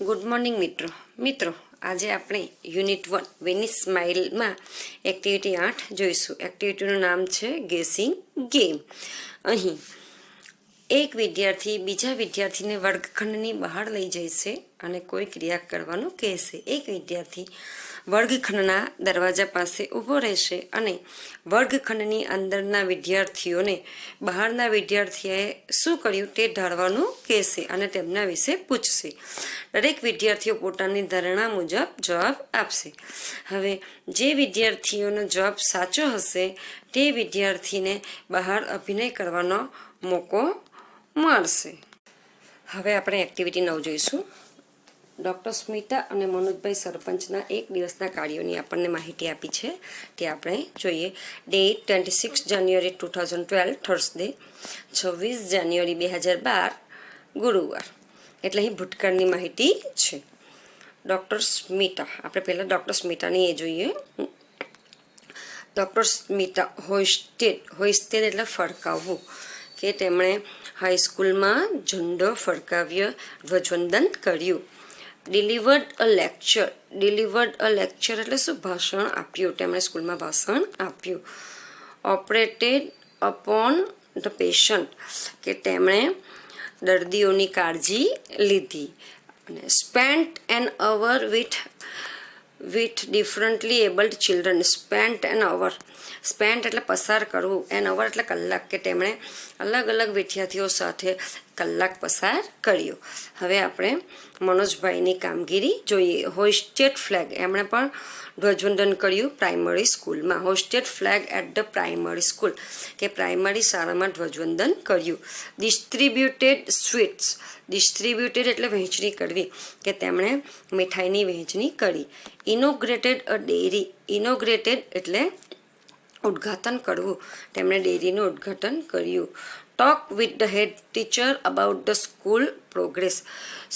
Good morning મિત્રો આજે આપણે યુનિટ 1 વેનિસ સ્માઇલમાં એક્ટિવિટી 8 જોઈશું. એક્ટિવિટીનું નામ છે ગેસિંગ ગેમ. અહીં એક વિદ્યાર્થી બીજા વિદ્યાર્થીને વર્ગખંડની બહાર લઈ જશે અને કોઈ ક્રિયા કરવાનું કહેશે. એક વિદ્યાર્થી વર્ગખંડના દરવાજા પાસે ઊભો રહેશે અને વર્ગખંડની અંદરના વિદ્યાર્થીઓને બહારના વિદ્યાર્થીએ શું કર્યું તે ઢાળવાનું કહેશે અને તેમના વિશે પૂછશે. દરેક વિદ્યાર્થીઓ પોતાની ધારણા મુજબ જવાબ આપશે. હવે જે વિદ્યાર્થીઓનો જવાબ સાચો હશે તે વિદ્યાર્થીને બહાર અભિનય કરવાનો મોકો મળશે. હવે આપણે એક્ટિવિટી 9 જોઈશું. ડૉક્ટર સ્મિતા અને મનોજભાઈ સરપંચના એક દિવસના કાર્યોની આપણને માહિતી આપી છે તે આપણે જોઈએ. ડેટ 26 જાન્યુઆરી 2012 થર્સડે, 26 જાન્યુઆરી 2012 ગુરુવાર. એટલે અહીં ભૂતકાળની માહિતી છે. ડૉક્ટર સ્મિતા, આપણે પહેલાં ડૉક્ટર સ્મિતાની એ જોઈએ. ડૉક્ટર સ્મિતા હોઇસ્ટેડ એટલે ફરકાવવું, કે તેમણે હાઈસ્કૂલમાં ઝંડો ફરકાવ્યો, ધ્વજવંદન કર્યું. ડિલિવર્ડ અ લેક્ચર એટલે શું? ભાષણ આપ્યું. તેમણે સ્કૂલમાં ભાષણ આપ્યું. ઓપરેટેડ અપોન ધ પેશન્ટ, કે તેમણે દર્દીઓની કાળજી લીધી. અને spent an hour with differently abled children. Spent એટલે પસાર કરવું, એન અવર એટલે કલાક, કે તેમણે અલગ અલગ વિદ્યાર્થીઓ સાથે કલાક પસાર કર્યો. હવે આપણે મનોજભાઈની કામગીરી જોઈએ. હોઇસ્ટેડ ફ્લેગ, એમણે પણ ધ્વજવંદન કર્યું પ્રાઇમરી સ્કૂલમાં. Hoisted flag at the primary school, કે પ્રાઇમરી શાળામાં ધ્વજવંદન કર્યું. ડિસ્ટ્રીબ્યુટેડ સ્વીટ્સ, ડિસ્ટ્રીબ્યુટેડ એટલે વહેંચણી કરવી, કે તેમણે મીઠાઈની વહેંચણી કરી. ઇનોગ્રેટેડ અ ડેરી, ઇનોગ્રેટેડ એટલે ઉદ્ઘાટન કરવું, તેમણે ડેરીનું ઉદ્ઘાટન કર્યું. Talk with the head teacher about the school progress.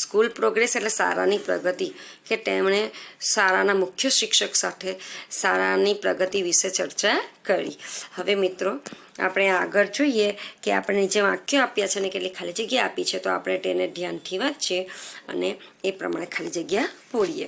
School progress એટલે શાળાની પ્રગતિ, કે તેમણે શાળાના મુખ્ય શિક્ષક સાથે શાળાની પ્રગતિ વિશે ચર્ચા કરી. હવે મિત્રો આપણે આગળ જોઈએ કે આપણે નીચે વાક્યો આપ્યા છે અને કેટલી ખાલી જગ્યા આપી છે, તો આપણે તેને ધ્યાનથી વાંચીએ અને એ પ્રમાણે ખાલી જગ્યા પૂરીએ.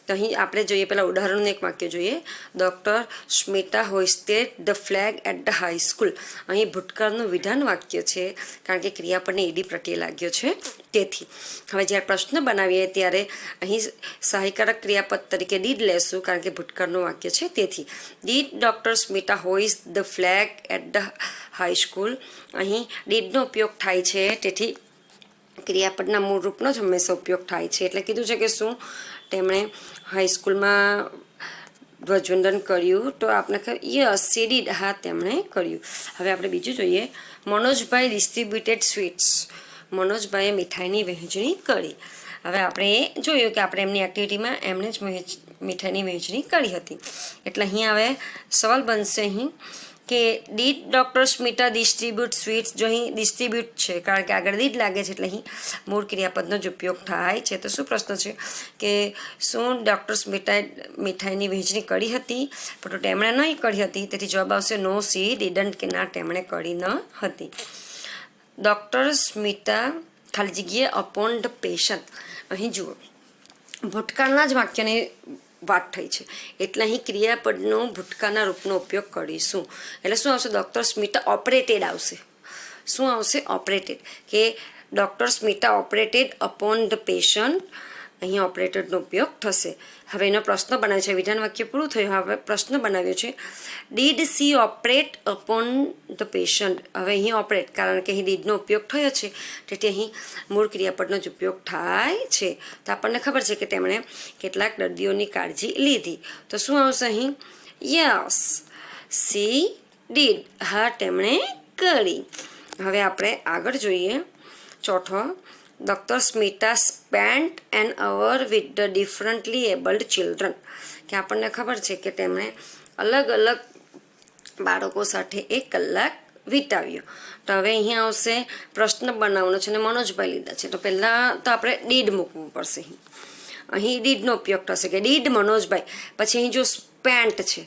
તો અહીં આપણે જોઈએ, પહેલાં ઉદાહરણનું એક વાક્ય જોઈએ. Doctor Smita hoisted the flag at the high school. અહીં ભૂતકાળનું વિધાન વાક્ય છે, કારણ કે ક્રિયાપદને ઈડી પ્રત્યે લાગ્યો છે તેથી. હવે જ્યારે પ્રશ્ન બનાવીએ ત્યારે અહીં સહાયકારક ક્રિયાપદ તરીકે ડીડ લેશું, કારણ કે ભૂતકાળનું વાક્ય છે તેથી. Did doctor Smita hoist the flag at the high school. અહીં ડીડનો ઉપયોગ થાય છે, તેથી ક્રિયાપદના મૂળ રૂપનો જ હંમેશા ઉપયોગ થાય છે. એટલે કીધું છે કે શું તેમણે હાઈસ્કૂલમાં ધ્વજવંદન કર્યું, તો આપણે યસ શી ડીડ, હા તેમણે કર્યું. હવે આપણે બીજું જોઈએ. મનોજભાઈ ડિસ્ટ્રીબ્યુટેડ સ્વીટ્સ. મનોજભાઈએ મીઠાઈની વહેંચણી કરી. હવે આપણે એ જોયું કે આપણે એમની એક્ટિવિટીમાં એમણે જ મીઠાઈની વહેંચણી કરી હતી. એટલે અહીં હવે સવાલ બનશે અહીં કે did doctor Smita distribute sweets. જો અહીં ડિસ્ટ્રીબ્યુટ છે, કારણ કે આગળ ડીડ લાગે છે, એટલે અહીં મૂળ ક્રિયાપદનો જ ઉપયોગ થાય છે. તો શું પ્રશ્ન છે કે શું ડૉક્ટર સ્મિતાએ મીઠાઈની વહેંચણી કરી હતી? પણ તેમણે નહીં કરી હતી, તેથી જવાબ આવશે નો શી ડીડન્ટ, કે ના તેમણે કરી ન હતી. ડૉક્ટર સ્મિતા ખાલી જગ્યાએ અપોન ધ પેશન્ટ. અહીં જુઓ, ભૂતકાળના જ વાક્યની વાત થઈ છે, એટલે અહીં ક્રિયાપદનો ભૂતકાળના રૂપનો ઉપયોગ કરીશું. એટલે શું આવશે? ડૉક્ટર સ્મિતા ઓપરેટેડ આવશે. શું આવશે? ઓપરેટેડ, કે doctor Smita operated upon the patient. અહીં ઓપરેટેડનો ઉપયોગ થશે. હવે એનો પ્રશ્ન બનાવ્યો છે, વિધાન વાક્ય પૂરું થયું. હવે પ્રશ્ન બનાવ્યો છે, did she operate upon the patient. હવે અહીં ઓપરેટ, કારણ કે અહીં ડીડનો ઉપયોગ થયો છે, તેથી અહીં મૂળ ક્રિયાપદનો જ ઉપયોગ થાય છે. તો આપણને ખબર છે કે તેમણે કેટલાક દર્દીઓની કાળજી લીધી. તો શું આવશે અહીં? યસ સી ડીડ, હા તેમણે કરી. હવે આપણે આગળ જોઈએ. ચોથો, doctor Smita spent an hour with the differently abled children. કે આપણને ખબર છે કે તેમણે અલગ અલગ બાળકો સાથે 1 કલાક વિતાવ્યો. તો હવે અહીંયા આવશે પ્રશ્ન બનાવવાનો છે અને મનોજભાઈ લીધા છે, તો પહેલાં તો આપણે ડીડ મૂકવું પડશે. અહીં ડીડનો ઉપયોગ થશે, કે ડીડ મનોજભાઈ. પછી અહીં જો સ્પેન્ટ છે,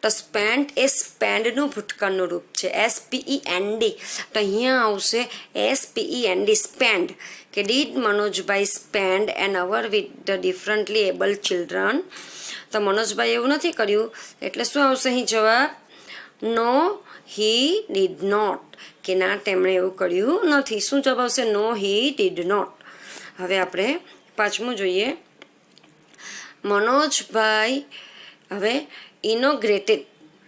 તો સ્પેન્ટ એ સ્પેન્ડનું ભૂતકાળનું રૂપ છે, SPEND. તો અહીંયા આવશે SPEND, સ્પેન્ડ. કે did Manojbhai spend an hour with the differently able children. તો મનોજભાઈ એવું નથી કર્યું, એટલે શું આવશે અહીં જવાબ? નો હી ડીડ નોટ. કે ના, તેમણે એવું કર્યું નથી. શું જવાબ આવશે? નો હી ડીડ નોટ. હવે આપણે પાંચમું જોઈએ. મનોજભાઈ હવે ઇનોગ્રેટેડ.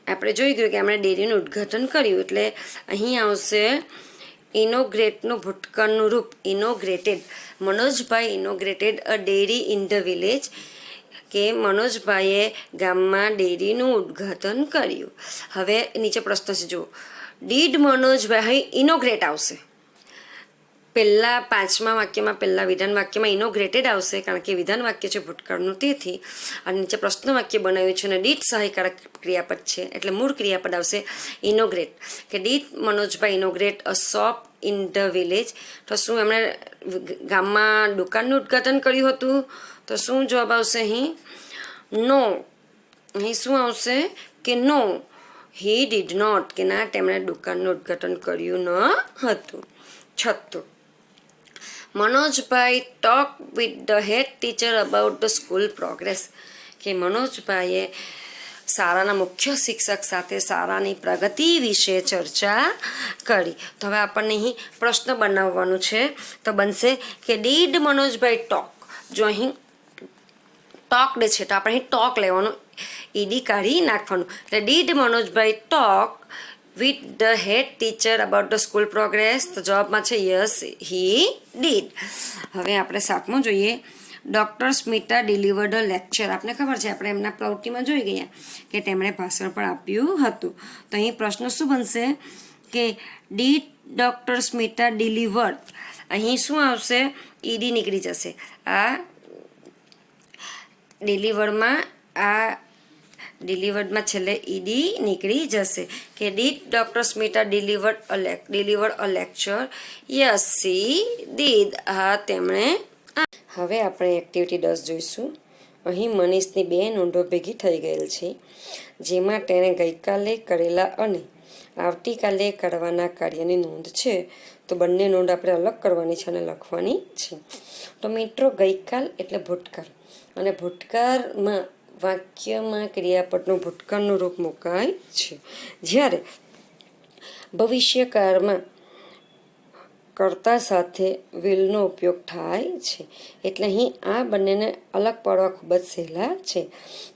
આપણે જોઈ ગયું કે આપણે ડેરીનું ઉદ્ઘાટન કર્યું, એટલે અહીં આવશે ઇનોગ્રેટનું ભૂતકાળનું રૂપ ઇનોગ્રેટેડ. મનોજભાઈ ઇનોગ્રેટેડ અ ડેરી ઇન ધ વિલેજ. કે મનોજભાઈએ ગામમાં ડેરીનું ઉદ્ઘાટન કર્યું. હવે નીચે પ્રશ્ન છે, જુઓ. ડીડ મનોજભાઈ ઇનોગ્રેટ આવશે પહેલા પાંચમા વાક્યમાં, પહેલા વિધાન વાક્યમાં ઇનોગ્રેટેડ આવશે, કારણ કે વિધાન વાક્ય છે ભૂતકાળનું, તેથી. અને નીચે પ્રશ્ન વાક્ય બનાવ્યું છે અને ડીડ સહાયકારક ક્રિયાપદ છે, એટલે મૂળ ક્રિયાપદ આવશે ઇનોગ્રેટ. કે did Manojbhai inaugurate a shop in the village. તો શું એમણે ગામમાં દુકાનનું ઉદ્ઘાટન કર્યું હતું? તો શું જવાબ આવશે અહીં? નો. અહીં શું આવશે? કે નો હી ડીડ નોટ. કે ના, તેમણે દુકાનનું ઉદ્ઘાટન કર્યું ન હતું. છઠ્ઠું. Manojbhai talk with the head teacher about the school progress. કે મનોજભાઈએ શાળાના મુખ્ય શિક્ષક સાથે શાળાની પ્રગતિ વિશે ચર્ચા કરી. તો હવે આપણને અહીં પ્રશ્ન બનાવવાનું છે, તો બનશે કે ડીડ મનોજભાઈ ટોક. જો અહીં ટોકડ છે તો આપણે અહીં ટોક લેવાનું, ઈડી કાઢી નાખવાનું. એટલે did Manojbhai talk with the head teacher about the school progress. તો જવાબમાં છે યસ હી ડીડ. હવે આપણે સાતમું જોઈએ. ડૉક્ટર સ્મિતા ડિલિવર્ડ અ લેક્ચર. આપને ખબર છે, આપણે એમના પ્રવૃત્તિમાં જોઈ ગયા કે તેમણે ભાષણ પણ આપ્યું હતું. તો અહીં પ્રશ્ન શું બનશે? કે ડીડ ડૉક્ટર સ્મિતા ડિલિવર્ડ. અહીં શું આવશે? ઈડી નીકળી જશે. આ ડિલિવર્ડમાં છેલ્લે ઈડી નીકળી જશે. કે did doctor Smita deliver a lecture? Yes she did. હા, તેમણે. હવે આપણે એક્ટિવિટી 10 જોઈશું. અહીં મનીષની 2 નોંધો ભેગી થઈ ગયેલ છે, જેમાં તેણે ગઈકાલે કરેલા અને આવતીકાલે કરવાના કાર્યની નોંધ છે. તો બંને નોંધ આપણે અલગ કરવાની છે અને લખવાની છે. તો મિત્રો, ગઈકાલ એટલે ભૂતકાળ, અને ભૂતકાળમાં વાક્યમાં ક્રિયાપદનું ભૂતકાળનું રૂપ મુકાય છે, જ્યારે ભવિષ્યકાળમાં કર્તા સાથે વિલનો ઉપયોગ થાય છે. એટલે અહીં આ બંનેને અલગ પાડવા ખૂબ જ સહેલા છે,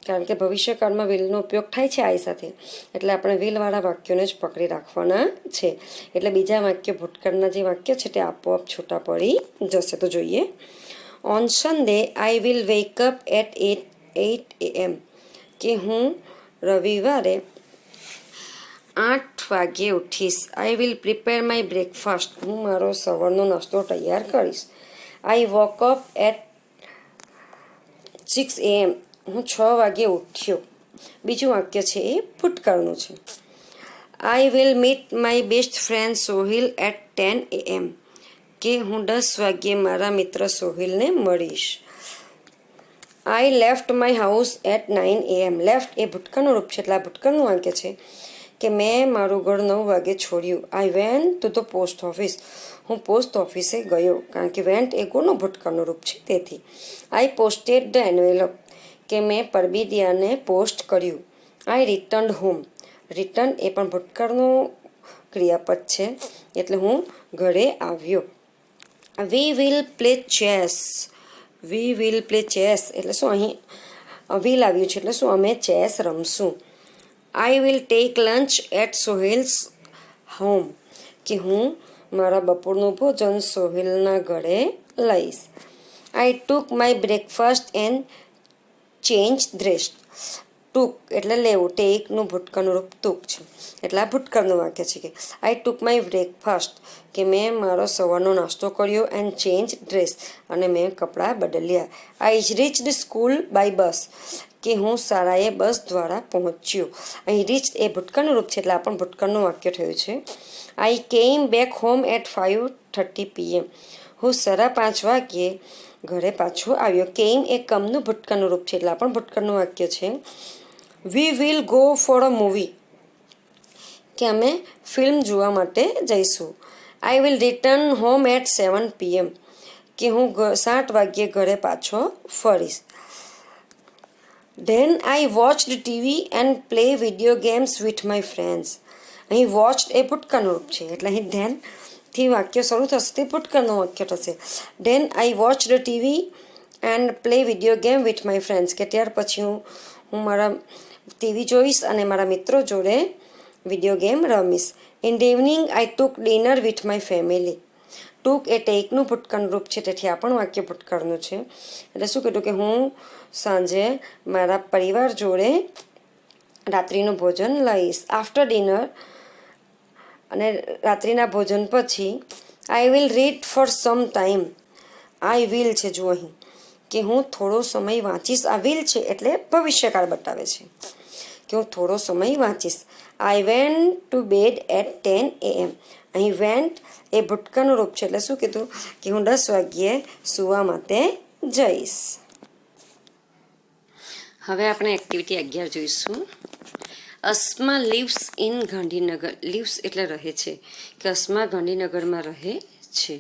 કારણ કે ભવિષ્યકાળમાં વિલનો ઉપયોગ થાય છે આઈ સાથે, એટલે આપણે વિલવાળા વાક્યોને જ પકડી રાખવાના છે. એટલે બીજા વાક્ય, ભૂતકાળના જે વાક્ય છે તે આપોઆપ છૂટા પડી જશે. તો જોઈએ. On Sunday I will wake up at 8 AM. કે હું રવિવારે 8 વાગ્યે ઉઠીશ. I will prepare my breakfast. હું મારો સવારનો નાસ્તો તૈયાર કરીશ. I woke up at 6 AM. હું 6 વાગ્યે ઉઠ્યો. બીજું વાક્ય છે એ ભૂતકાળનું છે. I will meet my best friend Sohil at 10 AM. કે હું 10 વાગ્યે મારા મિત્ર સોહિલને મળીશ. I left my house at 9 AM. Left એ ભૂતકાળનું રૂપ છે, એટલે આ ભૂતકાળનું વાક્ય છે કે મેં મારું ઘર 9 વાગે છોડ્યું. આઈ went to the post office. હું પોસ્ટ ઓફિસે ગયો, કારણ કે વેન્ટ એ ગોનું ભૂતકાળનું રૂપ છે, તેથી. I posted the envelope. કે મેં પરબિડિયાને પોસ્ટ કર્યું. I return home. રિટર્ન એ પણ ભૂતકાળનું ક્રિયાપદ છે, એટલે હું ઘરે આવ્યો. We will play chess. We will play chess એટલે શું? અહીં વિલ આવ્યું છે, એટલે શું? અમે ચેસ રમશું. I will take lunch at Sohil's home. કે હું મારા બપોરનું ભોજન સોહિલના ઘરે લઈશ. I took my breakfast and change dressed. Took એટલે લેવું, ટેકનું ભૂતકાળનું રૂપ ટુક છે, એટલે આ ભૂતકાળનું વાક્ય છે. કે આઈ ટુક માય બ્રેકફાસ્ટ. કે મેં મારો સવારનો નાસ્તો કર્યો. એન્ડ ચેન્જ ડ્રેસ અને મેં કપડાં બદલ્યા. આઈ રીચ્ડ સ્કૂલ બાય બસ. કે હું શાળાએ બસ દ્વારા પહોંચ્યો. અહીં રીચ એ ભૂતકાળનું રૂપ છે, એટલે આ પણ ભૂતકાળનું વાક્ય થયું છે. આઈ કેમ બેક હોમ એટ 5:30 PM. હું 5:30 વાગ્યે ઘરે પાછો આવ્યો. કેમ એ કમનું ભૂતકાળનું રૂપ છે, એટલે આ પણ ભૂતકાળનું વાક્ય છે. We will go for a movie, કે અમે ફિલ્મ જોવા માટે જઈશું. I will return home at 7 PM, કે હું 7 વાગ્યે ઘરે પાછો ફરીશ. Then I watched TV and play video games with my friends. અહીં વોચડ એ ભૂતકાળનું રૂપ છે, એટલે અહીં ધેનથી વાક્ય શરૂ થશે તે ભૂતકાળનું વાક્ય થશે. Than I watched TV and play video game with my friends, કે ત્યાર પછી હું મારા ટીવી જોઈશ અને મારા મિત્રો જોડે વિડીયો ગેમ રમીશ. In the evening I took dinner with my family. Took એ ટેકનું ભૂતકાળનું રૂપ છે, તેથી આ પણ વાક્ય ભૂતકાળનું છે. એટલે શું કીધું કે હું સાંજે મારા પરિવાર જોડે રાત્રિનું ભોજન લઈશ. આફ્ટર ડિનર, અને રાત્રિના ભોજન પછી I will read for some time. I will છે જો અહીં, કે હું થોડો સમય વાંચીશ. આ વિલ છે એટલે ભવિષ્યકાળ બતાવે છે કે હું થોડો સમય વાંચીશ. I went to bed at 10 AM. અહીં વેન્ટ એ ભૂતકાળનું રૂપ છે, એટલે શું કીધું કે હું 10 વાગ્યે સૂવા માટે જઈશ. હવે આપણે એક્ટિવિટી 11 જોઈશું. Asma lives in Gandhinagar. Lives એટલે રહે છે, કે અસ્મા ગાંધીનગરમાં રહે છે.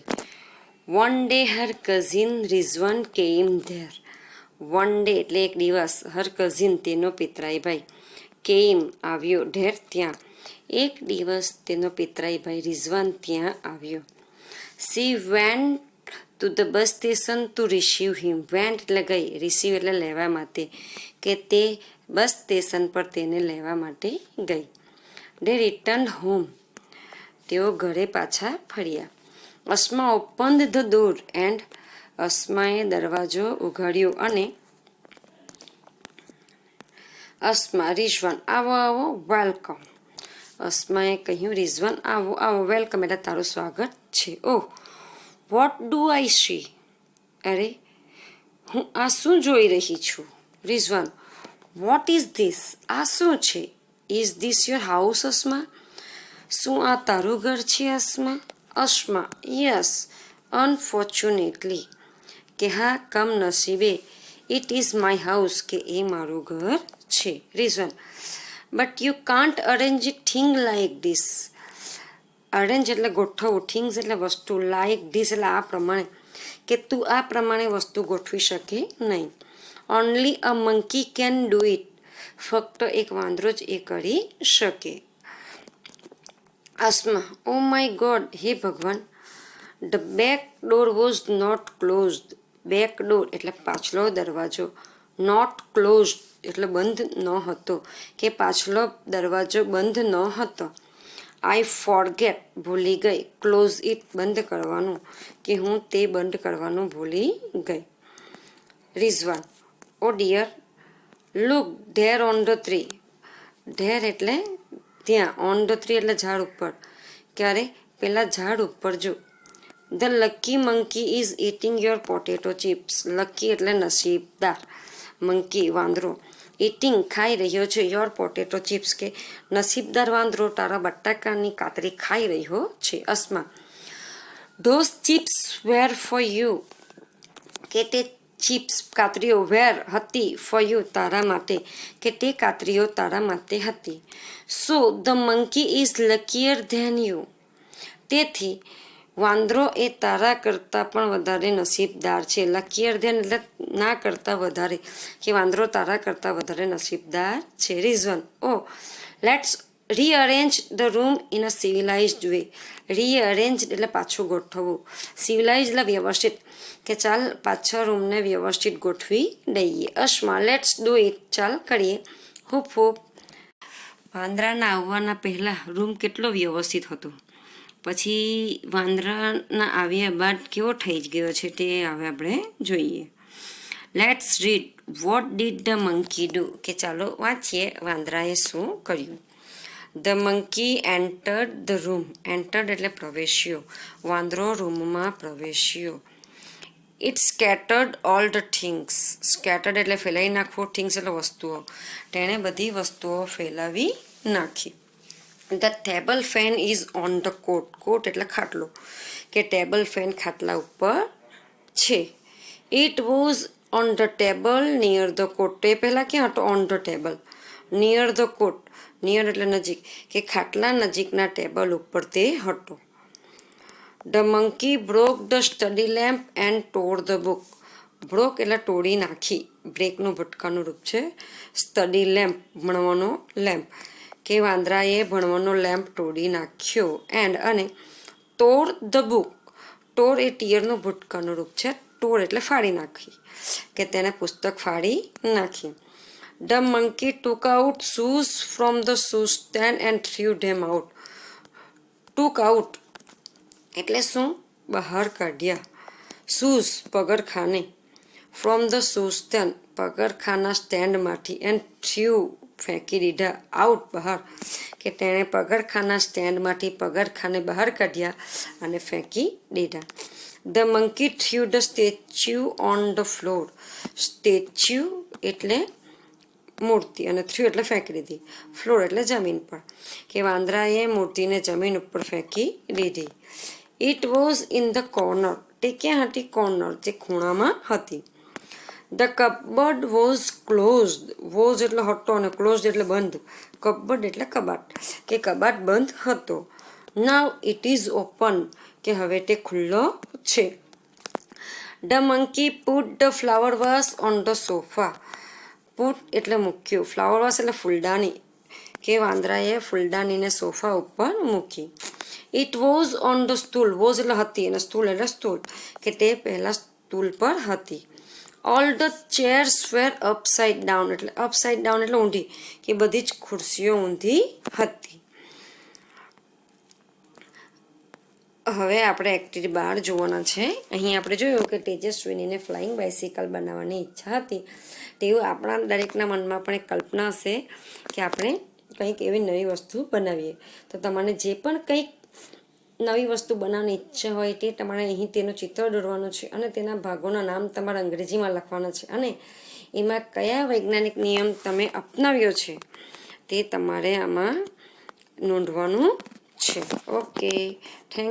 One day her cousin Rizwan came there. One day એટલે એક દિવસ, હર કઝિન તેનો પિતરાઈ ભાઈ, કેમ આવ્યો, ધેર ત્યાં, એક દિવસ તેનો પિતરાઈ ભાઈ રિઝવાન ત્યાં આવ્યો. C went to the bus station two receive him. Vent એટલે ગઈ, રિસીવ એટલે લેવા માટે, કે તે બસ સ્ટેશન પર તેને લેવા માટે ગઈ. They return home. તેઓ ઘરે પાછા ફર્યા. Asma open the door and. અસ્માએ દરવાજો ઉઘાડ્યો અને અસ્મા રિઝવાન આવો આવો વેલકમ. અસ્માએ કહ્યું રિઝવાન આવો આવો વેલકમ એટલે તારું સ્વાગત છે. ઓહ, વોટ ડુ આઈ સી. અરે, હું આ શું જોઈ રહી છું. Rizwan what is this. આ શું છે. Is this your house Asma. શું આ તારું ઘર છે અસ્મા. અસ્મા યસ અનફોર્ચ્યુનેટલી, કે હા કમનસીબે, ઇટ ઇઝ માય હાઉસ, કે એ મારું ઘર છે. Rizwan but you can't arrange thing like this. Arrange એટલે ગોઠવવું, થિંગ્સ એટલે વસ્તુ, લાઈક ધીસ એટલે આ પ્રમાણે, કે તું આ પ્રમાણે વસ્તુ ગોઠવી શકે નહીં. Only a monkey can do it. ફક્ત એક વાંદરો જ એ કરી શકે. અસ્મા ઓ માય ગોડ, હે ભગવાન. The back door was not closed. Back door એટલે પાછલો દરવાજો, નોટ ક્લોઝડ એટલે બંધ ન હતો, કે પાછલો દરવાજો બંધ ન હતો. આઈ ફોરગેટ ભૂલી ગઈ, ક્લોઝ ઇટ બંધ કરવાનું, કે હું તે બંધ કરવાનું ભૂલી ગઈ. Rizwan O dear look there on the tree. There એટલે ત્યાં, ઓન ધ ટ્રી એટલે ઝાડ ઉપર, ક્યારે પેલા ઝાડ ઉપર જો. The lucky monkey is eating your potato chips. Lucky એટલે નસીબદાર, મંકી વાંદરો, ઇટિંગ ખાઈ રહ્યો છે, યોર પોટેટો ચિપ્સ કે નસીબદાર વાંદરો તારા બટાકાની કાતરી ખાઈ રહ્યો છે. Asma those chips were for you, કે તે ચિપ્સ કાતરીઓ વેર હતી, ફોર યુ તારા માટે, કે તે કાતરીઓ તારા માટે હતી. So the monkey is luckier than you. તેથી વાંદરો એ તારા કરતાં પણ વધારે નસીબદાર છે. લકીયર ધેન એટલે ના કરતાં વધારે, કે વાંદરો તારા કરતાં વધારે નસીબદાર છે. Rizwan O let's rearrange the room in a civilised way. Rearrange એટલે પાછું ગોઠવવું, સિવિલાઇઝ એટલે વ્યવસ્થિત, કે ચાલ પાછા રૂમને વ્યવસ્થિત ગોઠવી દઈએ. Asma let's do it. ચાલ કરીએ. Hoop hoop. વાંદરાના આવવાના પહેલાં રૂમ કેટલો વ્યવસ્થિત હતો, પછી વાંદરાના આવ્યા બાદ કેવો થઈ ગયો છે તે હવે આપણે જોઈએ. Let's read what did the monkey do. કે ચાલો વાંચીએ વાંદરાએ શું કર્યું. The monkey entered the room. Entered એટલે પ્રવેશ્યો, વાંદરો રૂમમાં પ્રવેશ્યો. It scattered all the things. Scattered એટલે ફેલાવી નાખવું, થિંગ્સ એટલે વસ્તુઓ, તેણે બધી વસ્તુઓ ફેલાવી નાખી. The table fan is on the cot. Cot એટલે ખાટલો, કે ટેબલ ફેન ખાટલા ઉપર છે. It was on the table near the cot. તે પહેલાં ક્યાં હતો, on the table. Near the cot, near એટલે નજીક, કે ખાટલા નજીકના ટેબલ ઉપર તે હતો. The monkey broke the study lamp and tore the book. Broke એટલે તોડી નાખી, બ્રેકનું ભટકાનું રૂપ છે. સ્ટડી લેમ્પ ભણવાનો લેમ્પ, કે વાંદરાએ ભણવાનો લેમ્પ તોડી નાખ્યો. એન્ડ અને ટોર ધ બુક, ટોર એ ટીયરનું ભૂતકાળનું રૂપ છે. ટોર એટલે ફાડી નાખી, કે તેને પુસ્તક ફાડી નાખી. The monkey took out shoes from the shoes stand and threw them out. Took out એટલે શું? બહાર કાઢ્યા. શૂઝ પગરખાને, ફ્રોમ ધ શૂઝ સ્ટેન્ડ પગરખાના સ્ટેન્ડમાંથી, એન્ડ થ્રીવ ફેંકી દીધા, આઉટ બહાર, કે તેણે પગરખાના સ્ટેન્ડમાંથી પગરખાને બહાર કાઢ્યા અને ફેંકી દીધા. The monkey threw the statue on the floor. Statue એટલે મૂર્તિ અને થ્રીવ એટલે ફેંકી દીધી, ફ્લોર એટલે જમીન પર, કે વાંદરાએ મૂર્તિને જમીન ઉપર ફેંકી દીધી. It was in the corner. તે ક્યાં હતી? કોર્નર, જે ખૂણામાં હતી. The cupboard was closed. Was એટલે હતો અને ક્લોઝડ એટલે બંધ. કપબોર્ડ એટલે કબાટ, કે કબાટ બંધ હતો. નાવ ઇટ ઇઝ ઓપન, કે હવે તે ખુલ્લો છે. The monkey put the flower was on the sofa. Put એટલે મૂક્યું, ફ્લાવર વાસ એટલે ફૂલદાની, કે વાંદરાએ ફૂલદાનીને સોફા ઉપર મૂકી. It was on the stool. Was એટલે હતી અને સ્ટૂલ એટલે સ્ટૂલ, કે તે પહેલાં સ્ટૂલ પર હતી. All the chairs were upside down. એટલે અપસાઇડ ડાઉન એટલે ઊંધી, કે બધી જ ખુરશીઓ ઊંધી હતી. હવે આપણે એક્ટિવિટી 12 જોવાના છે. અહીં આપણે જોયું કે તેજસ્વીનીને ફ્લાઇંગ બાઇસિકલ બનાવવાની ઈચ્છા હતી. તેવું આપણા દરેકના મનમાં પણ એક કલ્પના હશે કે આપણે કંઈક એવી નવી વસ્તુ બનાવીએ. તો તમારે જે પણ કંઈક નવી વસ્તુ બનાવવાની ઈચ્છા હોય તે તમારે અહીં તેનું ચિત્ર દોરવાનું છે અને તેના ભાગોના નામ તમારે અંગ્રેજીમાં લખવાના છે અને એમાં કયા વૈજ્ઞાનિક નિયમ તમે અપનાવ્યો છે તે તમારે આમાં નોંધવાનું છે. Okay, thank